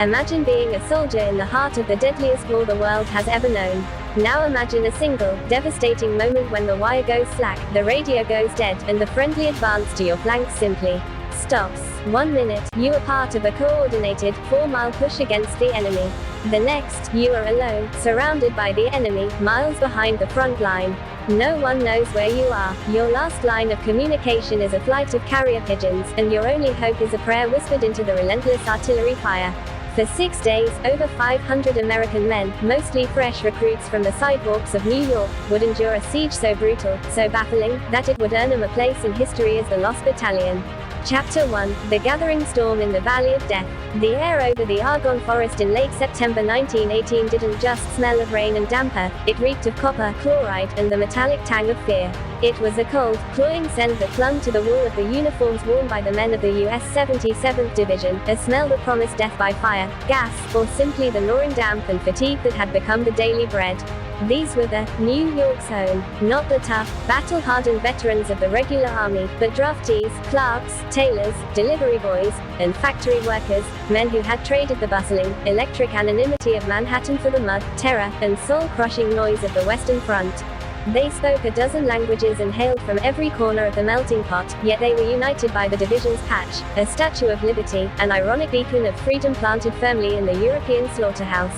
Imagine being a soldier in the heart of the deadliest war the world has ever known. Now imagine a single, devastating moment when the wire goes slack, the radio goes dead, and the friendly advance to your flank simply stops. 1 minute, you are part of a coordinated, 4-mile push against the enemy. The next, you are alone, surrounded by the enemy, miles behind the front line. No one knows where you are. Your last line of communication is a flight of carrier pigeons, and your only hope is a prayer whispered into the relentless artillery fire. For 6 days, over 500 American men, mostly fresh recruits from the sidewalks of New York, would endure a siege so brutal, so baffling, that it would earn them a place in history as the Lost Battalion. Chapter 1. The Gathering Storm in the Valley of Death. The air over the Argonne Forest in late September 1918 didn't just smell of rain and damp earth, it reeked of copper, chloride, and the metallic tang of fear. It was a cold, cloying scent that clung to the wool of the uniforms worn by the men of the U.S. 77th Division, a smell that promised death by fire, gas, or simply the gnawing damp and fatigue that had become the daily bread. These were the New York's own, not the tough, battle-hardened veterans of the regular army, but draftees, clerks, tailors, delivery boys, and factory workers, men who had traded the bustling, electric anonymity of Manhattan for the mud, terror, and soul-crushing noise of the Western Front. They spoke a dozen languages and hailed from every corner of the melting pot, yet they were united by the division's patch, a statue of liberty, an ironic beacon of freedom planted firmly in the European slaughterhouse.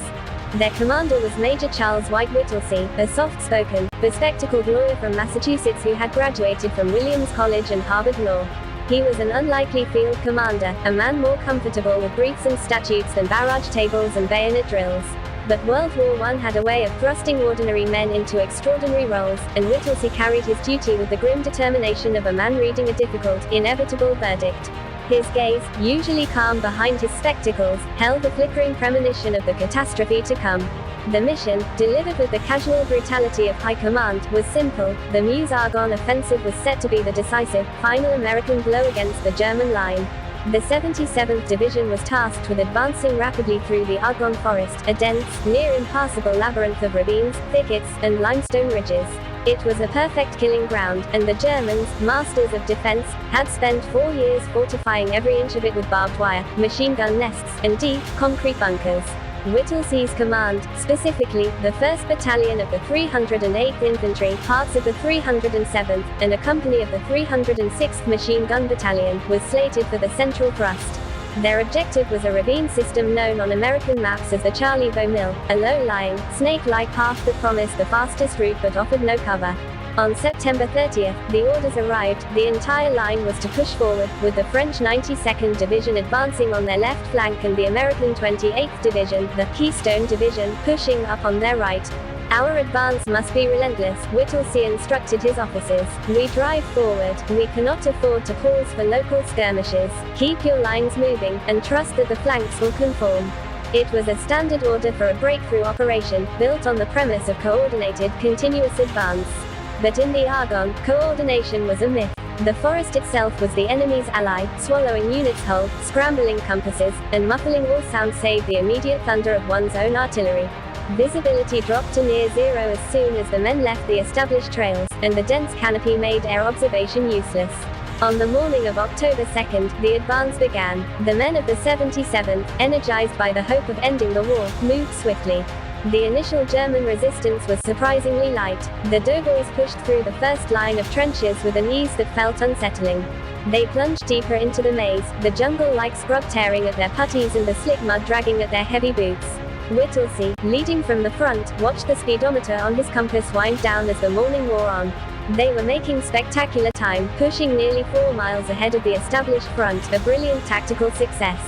Their commander was Major Charles Whittlesey, a soft-spoken, bespectacled lawyer from Massachusetts who had graduated from Williams College and Harvard Law. He was an unlikely field commander, a man more comfortable with briefs and statutes than barrage tables and bayonet drills. But World War I had a way of thrusting ordinary men into extraordinary roles, and Whittlesey carried his duty with the grim determination of a man reading a difficult, inevitable verdict. His gaze, usually calm behind his spectacles, held the flickering premonition of the catastrophe to come. The mission, delivered with the casual brutality of high command, was simple. The Meuse-Argonne offensive was set to be the decisive, final American blow against the German line. The 77th Division was tasked with advancing rapidly through the Argonne Forest, a dense, near-impassable labyrinth of ravines, thickets, and limestone ridges. It was a perfect killing ground, and the Germans, masters of defense, had spent 4 years fortifying every inch of it with barbed wire, machine gun nests, and deep, concrete bunkers. Whittlesey's command, specifically, the 1st Battalion of the 308th Infantry, parts of the 307th, and a company of the 306th Machine Gun Battalion, was slated for the central thrust. Their objective was a ravine system known on American maps as the Charlie Bow Mill, a low-lying, snake-like path that promised the fastest route but offered no cover. On September 30th, the orders arrived. The entire line was to push forward, with the French 92nd Division advancing on their left flank and the American 28th Division, the Keystone Division, pushing up on their right. Our advance must be relentless, Whittlesey instructed his officers. We drive forward. We cannot afford to pause for local skirmishes. Keep your lines moving, and trust that the flanks will conform. It was a standard order for a breakthrough operation, built on the premise of coordinated, continuous advance. But in the Argonne, coordination was a myth. The forest itself was the enemy's ally, swallowing units whole, scrambling compasses, and muffling all sound save the immediate thunder of one's own artillery. Visibility dropped to near zero as soon as the men left the established trails, and the dense canopy made air observation useless. On the morning of October 2nd, the advance began. The men of the 77th, energized by the hope of ending the war, moved swiftly. The initial German resistance was surprisingly light. The doughboys pushed through the first line of trenches with an ease that felt unsettling. They plunged deeper into the maze, the jungle like scrub tearing at their puttees and the slick mud dragging at their heavy boots. Whittlesey, leading from the front, watched the speedometer on his compass wind down as the morning wore on. They were making spectacular time, pushing nearly 4 miles ahead of the established front, a brilliant tactical success.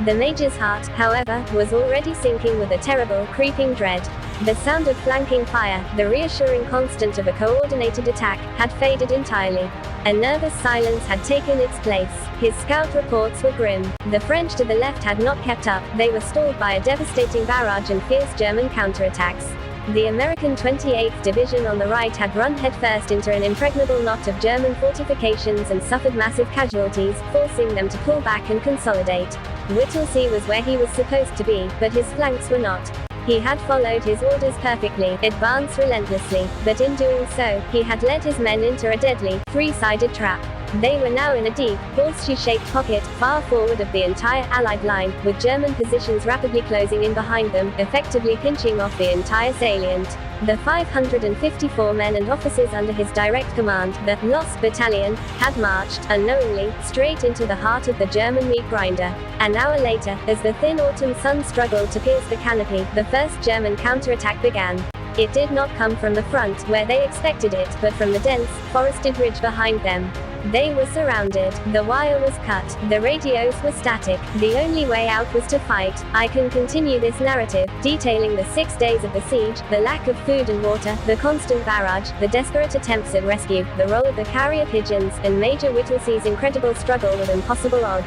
The Major's heart, however, was already sinking with a terrible, creeping dread. The sound of flanking fire, the reassuring constant of a coordinated attack, had faded entirely. A nervous silence had taken its place. His scout reports were grim. The French to the left had not kept up, they were stalled by a devastating barrage and fierce German counterattacks. The American 28th Division on the right had run headfirst into an impregnable knot of German fortifications and suffered massive casualties, forcing them to pull back and consolidate. Whittlesey was where he was supposed to be, but his flanks were not. He had followed his orders perfectly, advance relentlessly, but in doing so, he had led his men into a deadly, three-sided trap. They were now in a deep, horseshoe-shaped pocket, far forward of the entire Allied line, with German positions rapidly closing in behind them, effectively pinching off the entire salient. The 554 men and officers under his direct command, the Lost Battalion, had marched, unknowingly, straight into the heart of the German meat grinder. An hour later, as the thin autumn sun struggled to pierce the canopy, the first German counterattack began. It did not come from the front, where they expected it, but from the dense, forested ridge behind them. They were surrounded. The wire was cut. The radios were static. The only way out was to fight. I can continue this narrative, detailing the 6 days of the siege, the lack of food and water, the constant barrage, the desperate attempts at rescue, the role of the carrier pigeons, and Major Whittlesey's incredible struggle with impossible odds.